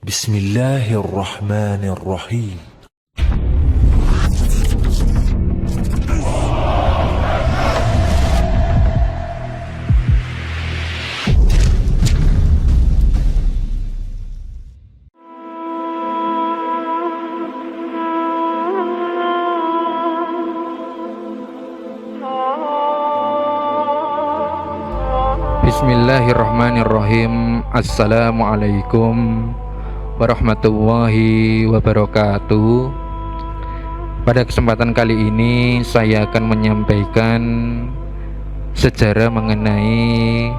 Bismillahirrahmanirrahim. Bismillahirrahmanirrahim. Assalamualaikum warahmatullahi wabarakatuh. Pada kesempatan kali ini saya akan menyampaikan sejarah mengenai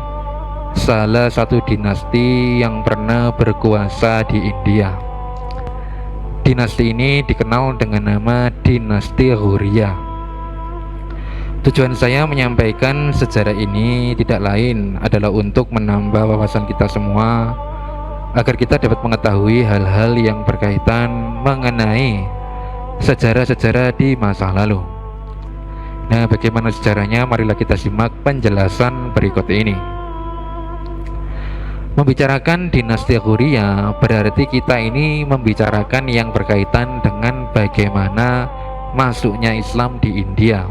salah satu dinasti yang pernah berkuasa di India. Dinasti ini dikenal dengan nama Dinasti Ghauriyah. Tujuan saya menyampaikan sejarah ini tidak lain adalah untuk menambah wawasan kita semua agar kita dapat mengetahui hal-hal yang berkaitan mengenai sejarah-sejarah di masa lalu. Nah, bagaimana sejarahnya? Marilah kita simak penjelasan berikut ini. Membicarakan dinasti Ghauriyah berarti kita ini membicarakan yang berkaitan dengan bagaimana masuknya Islam di India.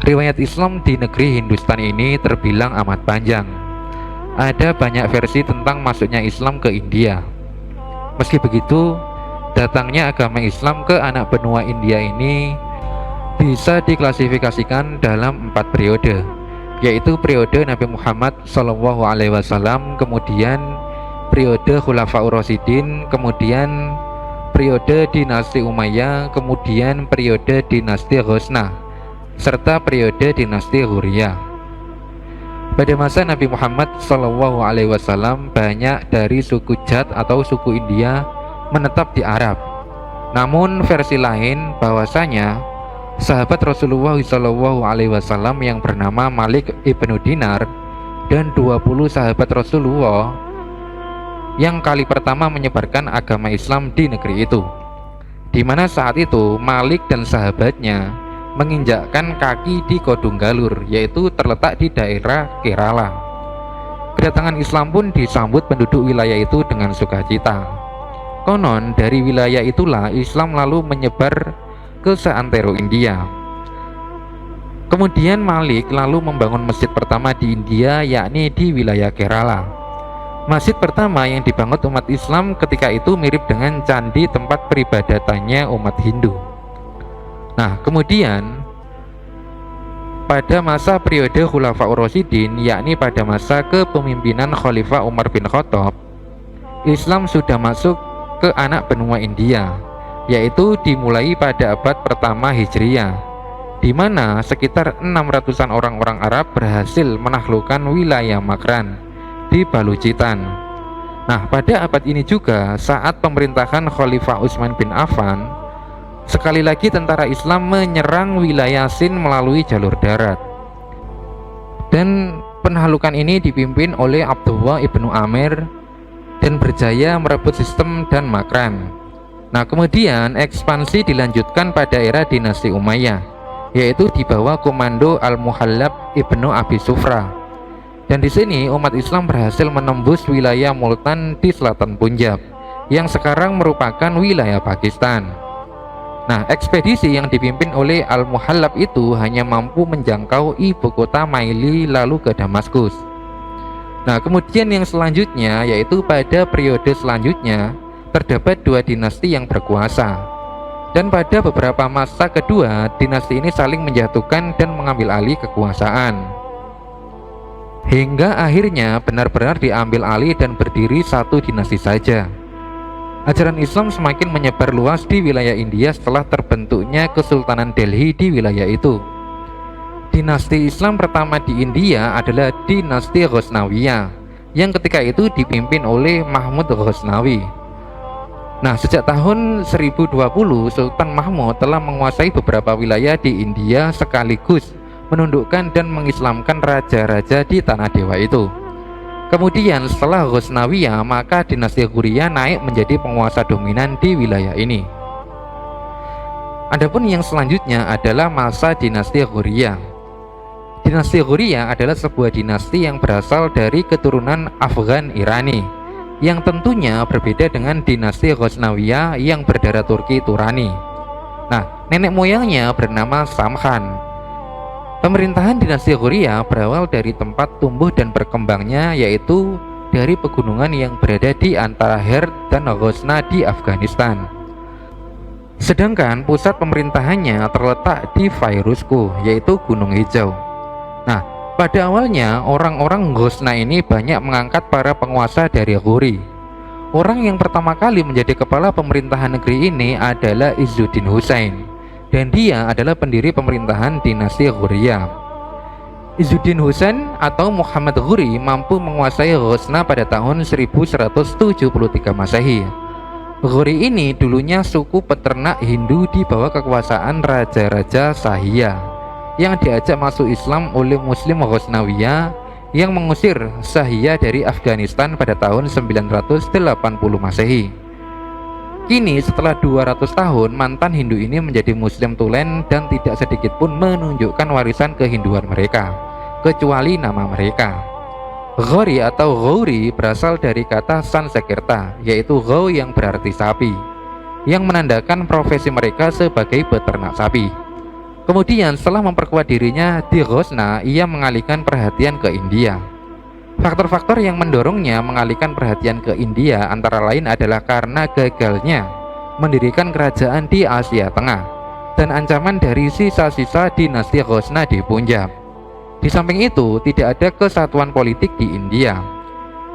Riwayat Islam di negeri Hindustan ini terbilang amat panjang. Ada banyak versi tentang masuknya Islam ke India. Meski begitu, datangnya agama Islam ke anak benua India ini bisa diklasifikasikan dalam 4 periode, yaitu periode Nabi Muhammad SAW, kemudian periode Khulafaur Rasyidin, kemudian periode dinasti Umayyah, kemudian periode dinasti Ghaznah, serta periode dinasti Ghauriyah. Pada masa Nabi Muhammad SAW, banyak dari suku Jat atau suku India menetap di Arab. Namun versi lain bahwasanya sahabat Rasulullah SAW yang bernama Malik ibnu Dinar dan 20 sahabat Rasulullah yang kali pertama menyebarkan agama Islam di negeri itu, di mana saat itu Malik dan sahabatnya menginjakkan kaki di Kodunggalur, yaitu terletak di daerah Kerala. Kedatangan Islam pun disambut penduduk wilayah itu dengan sukacita. Konon dari wilayah itulah Islam lalu menyebar ke seantero India. Kemudian Malik lalu membangun masjid pertama di India, yakni di wilayah Kerala. Masjid pertama yang dibangun umat Islam ketika itu mirip dengan candi tempat peribadatannya umat Hindu. Nah, kemudian pada masa periode Khulafaur Rasyidin, yakni pada masa kepemimpinan Khalifah Umar bin Khattab, Islam sudah masuk ke anak benua India, yaitu dimulai pada abad pertama Hijriyah, di mana sekitar 600-an orang-orang Arab berhasil menaklukkan wilayah Makran di Baluchitan. Nah, pada abad ini juga saat pemerintahan Khalifah Utsman bin Affan, sekali lagi tentara Islam menyerang wilayah Sind melalui jalur darat. Dan penaklukan ini dipimpin oleh Abdullah ibnu Amir dan berjaya merebut sistem dan Makran. Nah, kemudian ekspansi dilanjutkan pada era dinasti Umayyah, yaitu di bawah komando Al-Muhallab ibnu Abi Sufra. Dan di sini umat Islam berhasil menembus wilayah Multan di selatan Punjab, yang sekarang merupakan wilayah Pakistan. Nah, ekspedisi yang dipimpin oleh Al-Muhallab itu hanya mampu menjangkau ibu kota Maili lalu ke Damaskus. Nah, kemudian yang selanjutnya, yaitu pada periode selanjutnya terdapat 2 dinasti yang berkuasa. Dan pada beberapa masa kedua, dinasti ini saling menjatuhkan dan mengambil alih kekuasaan, hingga akhirnya benar-benar diambil alih dan berdiri satu dinasti saja. Ajaran Islam semakin menyebar luas di wilayah India setelah terbentuknya Kesultanan Delhi di wilayah itu. Dinasti Islam pertama di India adalah dinasti Ghaznawiyah, yang ketika itu dipimpin oleh Mahmud Ghaznawi. Nah, sejak tahun 1020 Sultan Mahmud telah menguasai beberapa wilayah di India sekaligus menundukkan dan mengislamkan raja-raja di tanah dewa itu. Kemudian setelah Ghaznawiyah, maka dinasti Ghauriyah naik menjadi penguasa dominan di wilayah ini. Adapun yang selanjutnya adalah masa dinasti Ghauriyah. Dinasti Ghauriyah adalah sebuah dinasti yang berasal dari keturunan Afghan Irani, yang tentunya berbeda dengan dinasti Ghaznawiyah yang berdarah Turki Turani. Nah, nenek moyangnya bernama Samhan. Pemerintahan dinasti Ghuriyah berawal dari tempat tumbuh dan berkembangnya, yaitu dari pegunungan yang berada di antara Herat dan Ghazna di Afghanistan. Sedangkan pusat pemerintahannya terletak di Fairuzkoh, yaitu Gunung Hijau. Nah, pada awalnya orang-orang Ghazna ini banyak mengangkat para penguasa dari Ghuri. Orang yang pertama kali menjadi kepala pemerintahan negeri ini adalah Izzuddin Husain, dan dia adalah pendiri pemerintahan dinasti Ghuriyah. Izzuddin Husain atau Muhammad Ghuri mampu menguasai Ghazna pada tahun 1173 Masehi. Ghuri ini dulunya suku peternak Hindu di bawah kekuasaan Raja-Raja Shahia yang diajak masuk Islam oleh Muslim Ghaznawiyah yang mengusir Shahia dari Afghanistan pada tahun 980 Masehi. Kini setelah 200 tahun, mantan Hindu ini menjadi Muslim tulen dan tidak sedikit pun menunjukkan warisan kehinduan mereka, kecuali nama mereka. Ghori atau Ghauri berasal dari kata Sanskerta, yaitu Gau yang berarti sapi, yang menandakan profesi mereka sebagai peternak sapi. Kemudian setelah memperkuat dirinya di Ghazna, ia mengalihkan perhatian ke India. Faktor-faktor yang mendorongnya mengalihkan perhatian ke India antara lain adalah karena gagalnya mendirikan kerajaan di Asia Tengah dan ancaman dari sisa-sisa dinasti Ghazna di Punjab. Di samping itu, tidak ada kesatuan politik di India.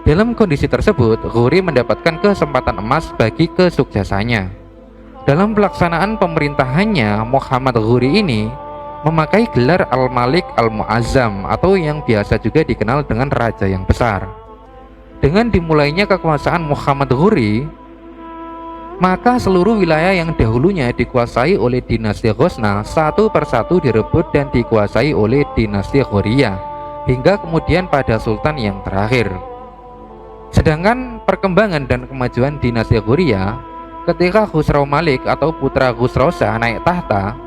Dalam kondisi tersebut, Ghuri mendapatkan kesempatan emas bagi kesuksesannya. Dalam pelaksanaan pemerintahannya, Muhammad Ghuri ini memakai gelar Al-Malik Al-Mu'azzam atau yang biasa juga dikenal dengan Raja yang Besar. Dengan dimulainya kekuasaan Muhammad Ghuri, maka seluruh wilayah yang dahulunya dikuasai oleh dinasti Ghazna satu persatu direbut dan dikuasai oleh dinasti Ghuriyah, hingga kemudian pada sultan yang terakhir. Sedangkan perkembangan dan kemajuan dinasti Ghuriyah, ketika Khusrau Malik atau putra Khusrau Shah naik tahta,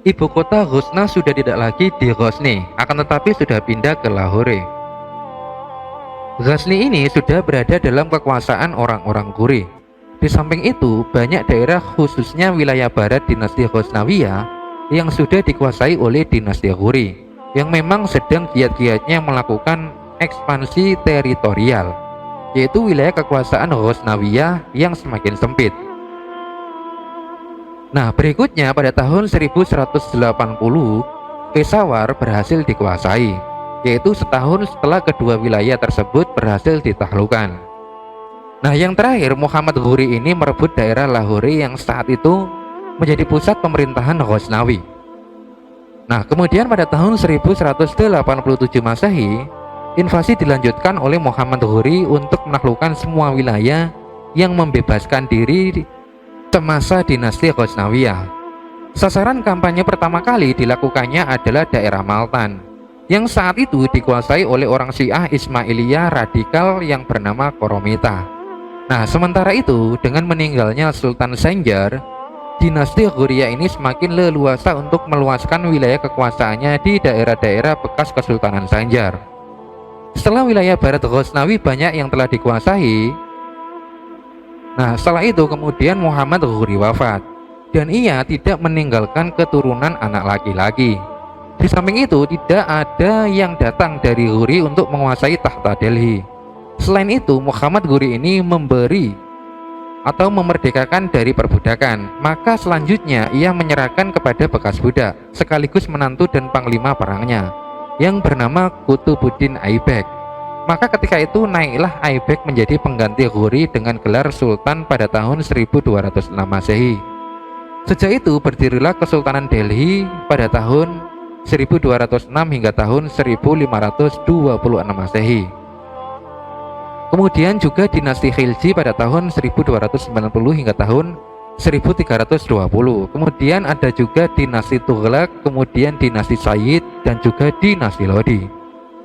ibu kota Ghazna sudah tidak lagi di Ghazni, akan tetapi sudah pindah ke Lahore. Ghazni ini sudah berada dalam kekuasaan orang-orang Ghuri. Di samping itu, banyak daerah khususnya wilayah barat dinasti Ghaznawiyah yang sudah dikuasai oleh dinasti Ghuri, yang memang sedang giat-giatnya melakukan ekspansi teritorial, yaitu wilayah kekuasaan Ghaznawiyah yang semakin sempit. Nah, berikutnya pada tahun 1180, Peshawar berhasil dikuasai, yaitu setahun setelah kedua wilayah tersebut berhasil ditaklukkan. Nah, yang terakhir, Muhammad Ghuri ini merebut daerah Lahore yang saat itu menjadi pusat pemerintahan Ghaznawi. Nah, kemudian pada tahun 1187 Masehi, invasi dilanjutkan oleh Muhammad Ghuri untuk menaklukkan semua wilayah yang membebaskan diri semasa dinasti Ghaznawiyah. Sasaran kampanye pertama kali dilakukannya adalah daerah Maltan, yang saat itu dikuasai oleh orang Syiah Ismailiyah radikal yang bernama Koromita. Nah, sementara itu, dengan meninggalnya Sultan Sanjar, dinasti Ghuriyah ini semakin leluasa untuk meluaskan wilayah kekuasaannya di daerah-daerah bekas Kesultanan Sanjar. Setelah wilayah barat Ghaznawi banyak yang telah dikuasai, nah setelah itu kemudian Muhammad Ghuri wafat, dan ia tidak meninggalkan keturunan anak laki-laki. Di samping itu, tidak ada yang datang dari Ghuri untuk menguasai tahta Delhi. Selain itu, Muhammad Ghuri ini memberi atau memerdekakan dari perbudakan. Maka selanjutnya ia menyerahkan kepada bekas budak sekaligus menantu dan panglima perangnya yang bernama Kutubuddin Aibak. Maka ketika itu naiklah Aibak menjadi pengganti Ghuri dengan gelar Sultan pada tahun 1206 Masehi. Sejak itu berdirilah Kesultanan Delhi pada tahun 1206 hingga tahun 1526 Masehi. Kemudian juga dinasti Khilji pada tahun 1290 hingga tahun 1320. Kemudian ada juga dinasti Tughlaq, kemudian dinasti Sayyid, dan juga dinasti Lodi.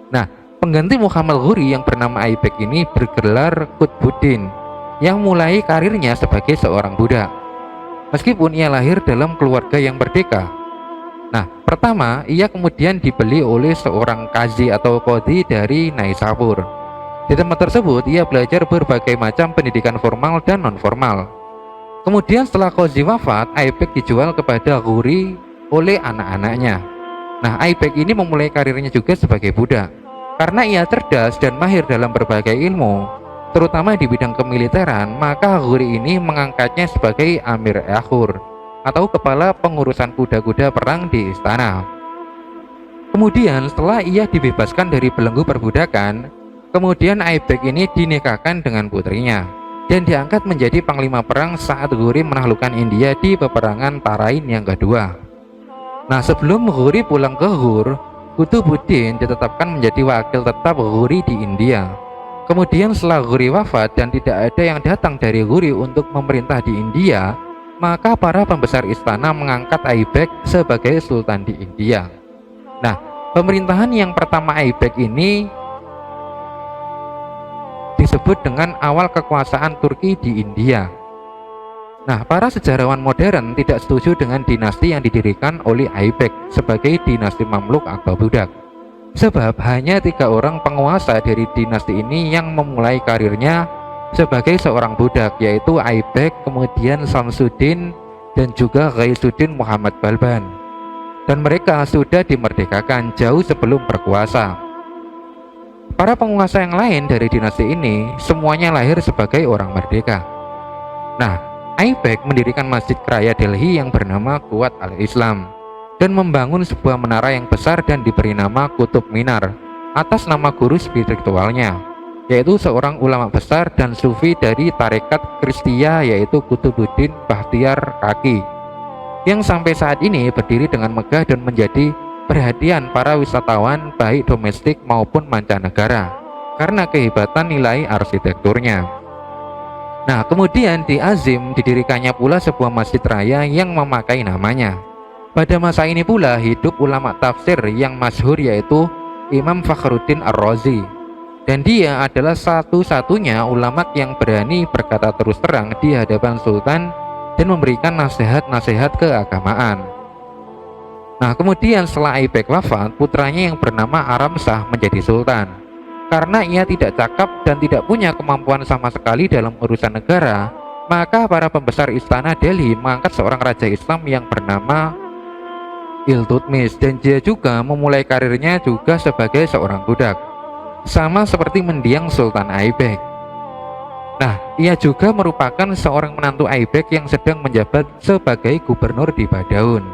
Nah, pengganti Muhammad Ghuri yang bernama Aibak ini bergelar Qutbuddin, yang mulai karirnya sebagai seorang budak. Meskipun ia lahir dalam keluarga yang merdeka. Nah, pertama ia kemudian dibeli oleh seorang qazi atau qadhi dari Naisapur. Di tempat tersebut ia belajar berbagai macam pendidikan formal dan non-formal. Kemudian setelah Qazi wafat, Aibak dijual kepada Ghuri oleh anak-anaknya. Nah, Aibak ini memulai karirnya juga sebagai budak. Karena ia cerdas dan mahir dalam berbagai ilmu, terutama di bidang kemiliteran, maka Ghuri ini mengangkatnya sebagai Amir Akhur atau kepala pengurusan kuda-kuda perang di istana. Kemudian setelah ia dibebaskan dari belenggu perbudakan, kemudian Aibak ini dinikahkan dengan putrinya dan diangkat menjadi panglima perang saat Ghuri menaklukkan India di peperangan Tarain yang kedua. Nah, sebelum Ghuri pulang ke Ghur, Kutubuddin ditetapkan menjadi wakil tetap Ghuri di India. Kemudian setelah Ghuri wafat dan tidak ada yang datang dari Ghuri untuk memerintah di India, maka para pembesar istana mengangkat Aibak sebagai sultan di India. Nah, pemerintahan yang pertama Aibak ini disebut dengan awal kekuasaan Turki di India. Nah, para sejarawan modern tidak setuju dengan dinasti yang didirikan oleh Aibak sebagai dinasti Mamluk atau budak. Sebab hanya 3 orang penguasa dari dinasti ini yang memulai karirnya sebagai seorang budak, yaitu Aibak, kemudian Samsuddin, dan juga Ghaisuddin Muhammad Balban. Dan mereka sudah dimerdekakan jauh sebelum berkuasa. Para penguasa yang lain dari dinasti ini semuanya lahir sebagai orang merdeka. Nah, Aibak mendirikan masjid Raya Delhi yang bernama Quwat al-Islam dan membangun sebuah menara yang besar dan diberi nama Qutub Minar atas nama guru spiritualnya, yaitu seorang ulama besar dan sufi dari tarekat Kristia, yaitu Kutubuddin Bahtiar Kaki, yang sampai saat ini berdiri dengan megah dan menjadi perhatian para wisatawan baik domestik maupun mancanegara karena kehebatan nilai arsitekturnya. Nah, kemudian di Azim didirikannya pula sebuah masjid raya yang memakai namanya. Pada masa ini pula hidup ulama tafsir yang masyhur, yaitu Imam Fakhruddin Ar-Razi, dan dia adalah satu-satunya ulama yang berani berkata terus terang di hadapan sultan dan memberikan nasihat-nasihat keagamaan. Nah, kemudian setelah Aibak wafat, putranya yang bernama Aramsah menjadi sultan. Karena ia tidak cakap dan tidak punya kemampuan sama sekali dalam urusan negara, maka para pembesar istana Delhi mengangkat seorang raja Islam yang bernama Iltutmish, dan dia juga memulai karirnya juga sebagai seorang budak, sama seperti mendiang Sultan Aibak. Nah, ia juga merupakan seorang menantu Aibak yang sedang menjabat sebagai gubernur di Badaun.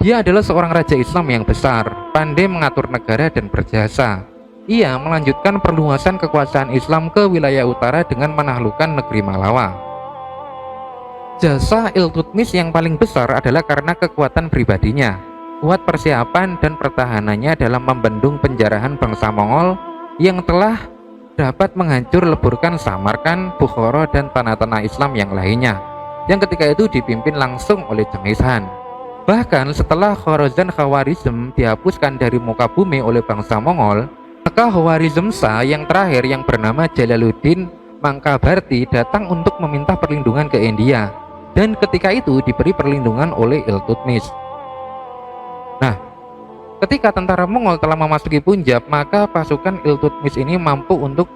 Dia adalah seorang raja Islam yang besar, pandai mengatur negara dan berjasa. Ia melanjutkan perluasan kekuasaan Islam ke wilayah utara dengan menaklukkan negeri Malawa. Jasa Iltutmish yang paling besar adalah karena kekuatan pribadinya, kuat persiapan dan pertahanannya dalam membendung penjarahan bangsa Mongol yang telah dapat menghancur leburkan Samarkand, Bukhara, dan tanah-tanah Islam yang lainnya, yang ketika itu dipimpin langsung oleh Genghis Khan. Bahkan setelah Khorasan Khawarizm dihapuskan dari muka bumi oleh bangsa Mongol, maka Khawarizm Shah yang terakhir yang bernama Jalaluddin Mangkabarti datang untuk meminta perlindungan ke India, dan ketika itu diberi perlindungan oleh Iltutmish. Nah, ketika tentara Mongol telah memasuki Punjab, maka pasukan Iltutmish ini mampu untuk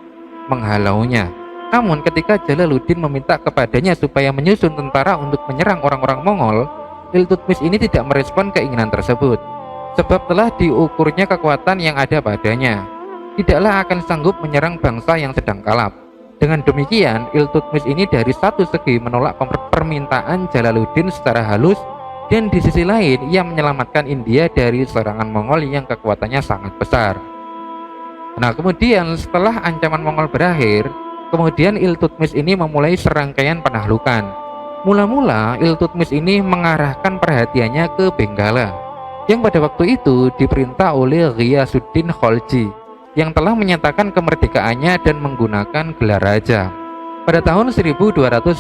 menghalaunya. Namun ketika Jalaluddin meminta kepadanya supaya menyusun tentara untuk menyerang orang-orang Mongol, Iltutmish ini tidak merespon keinginan tersebut, sebab telah diukurnya kekuatan yang ada padanya. Tidaklah akan sanggup menyerang bangsa yang sedang kalap. Dengan demikian, Iltutmish ini dari satu segi menolak permintaan Jalaluddin secara halus, dan di sisi lain ia menyelamatkan India dari serangan Mongol yang kekuatannya sangat besar. Nah, kemudian setelah ancaman Mongol berakhir, kemudian Iltutmish ini memulai serangkaian penaklukan. Mula-mula Iltutmish ini mengarahkan perhatiannya ke Benggala, yang pada waktu itu diperintah oleh Ghiyasuddin Khalji, yang telah menyatakan kemerdekaannya dan menggunakan gelar raja. Pada tahun 1227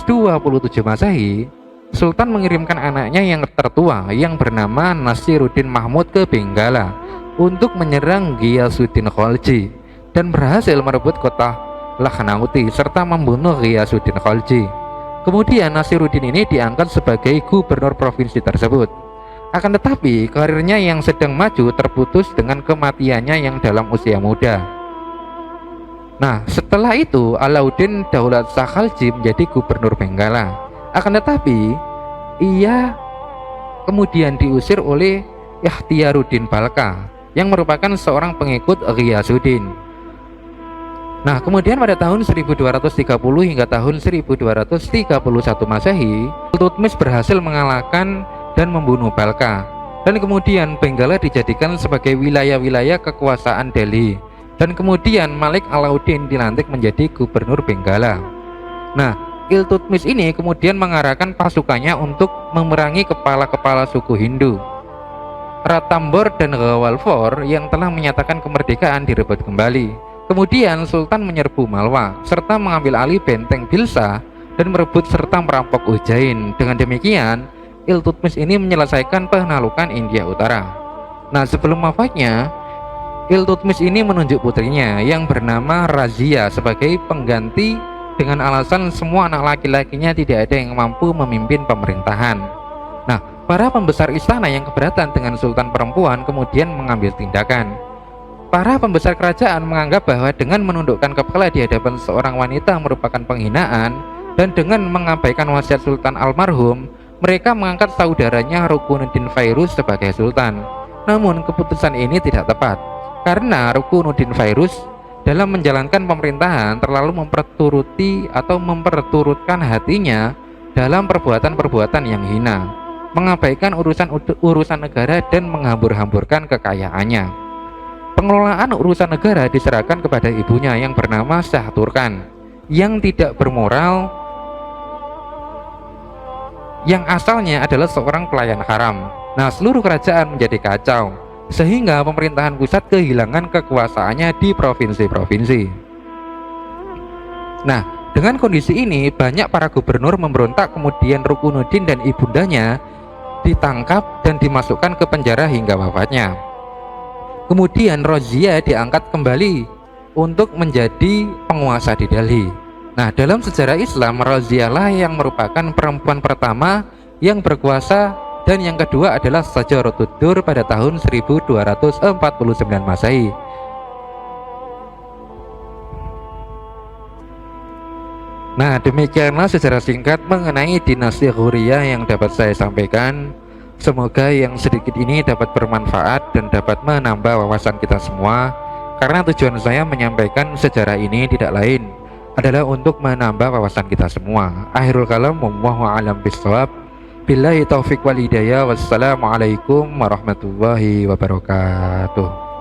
Masehi, Sultan mengirimkan anaknya yang tertua yang bernama Nasiruddin Mahmud ke Benggala untuk menyerang Ghiyasuddin Khalji dan berhasil merebut kota Lakhnauti serta membunuh Ghiyasuddin Khalji. Kemudian Nasiruddin ini diangkat sebagai gubernur provinsi tersebut. Akan tetapi karirnya yang sedang maju terputus dengan kematiannya yang dalam usia muda. Nah, setelah itu Alauddin Daulat Shah Khalji menjadi gubernur Benggala. Akan tetapi ia kemudian diusir oleh Ikhtiaruddin Balkha yang merupakan seorang pengikut Ghiyasuddin. Nah, kemudian pada tahun 1230 hingga tahun 1231 Masehi, Iltutmish berhasil mengalahkan dan membunuh Balkha, dan kemudian Benggala dijadikan sebagai wilayah-wilayah kekuasaan Delhi, dan kemudian Malik Alauddin dilantik menjadi gubernur Benggala. Nah, Iltutmish ini kemudian mengarahkan pasukannya untuk memerangi kepala-kepala suku Hindu. Ranthambore dan Rawalpur yang telah menyatakan kemerdekaan direbut kembali. Kemudian Sultan menyerbu Malwa serta mengambil alih benteng Bilsa dan merebut serta merampok Ujjain. Dengan demikian, Iltutmish ini menyelesaikan penaklukan India Utara. Nah, sebelum wafatnya, Iltutmish ini menunjuk putrinya yang bernama Razia sebagai pengganti dengan alasan semua anak laki-lakinya tidak ada yang mampu memimpin pemerintahan. Nah, para pembesar istana yang keberatan dengan sultan perempuan kemudian mengambil tindakan. Para pembesar kerajaan menganggap bahwa dengan menundukkan kepala di hadapan seorang wanita merupakan penghinaan, dan dengan mengabaikan wasiat sultan almarhum, mereka mengangkat saudaranya Rukunuddin Fairuz sebagai sultan. Namun keputusan ini tidak tepat, karena Rukunuddin Fairuz dalam menjalankan pemerintahan terlalu memperturutkan hatinya dalam perbuatan-perbuatan yang hina, mengabaikan urusan negara dan menghambur-hamburkan kekayaannya. Pengelolaan urusan negara diserahkan kepada ibunya yang bernama Shah Turkan, yang tidak bermoral, yang asalnya adalah seorang pelayan haram. Nah, seluruh kerajaan menjadi kacau, sehingga pemerintahan pusat kehilangan kekuasaannya di provinsi-provinsi. Nah, dengan kondisi ini banyak para gubernur memberontak, kemudian Rukunuddin dan ibundanya ditangkap dan dimasukkan ke penjara hingga wafatnya. Kemudian Razia diangkat kembali untuk menjadi penguasa di Delhi. Nah, dalam sejarah Islam, Razia lah yang merupakan perempuan pertama yang berkuasa, dan yang kedua adalah Shajaratud Durr pada tahun 1249 Masehi. Nah, demikianlah sejarah singkat mengenai dinasti Ghuriyah yang dapat saya sampaikan. Semoga yang sedikit ini dapat bermanfaat dan dapat menambah wawasan kita semua, karena tujuan saya menyampaikan sejarah ini tidak lain adalah untuk menambah wawasan kita semua. Akhirul kalam, wallahu a'lam bishawab. Billahi taufik wal hidayah. Wassalamualaikum warahmatullahi wabarakatuh.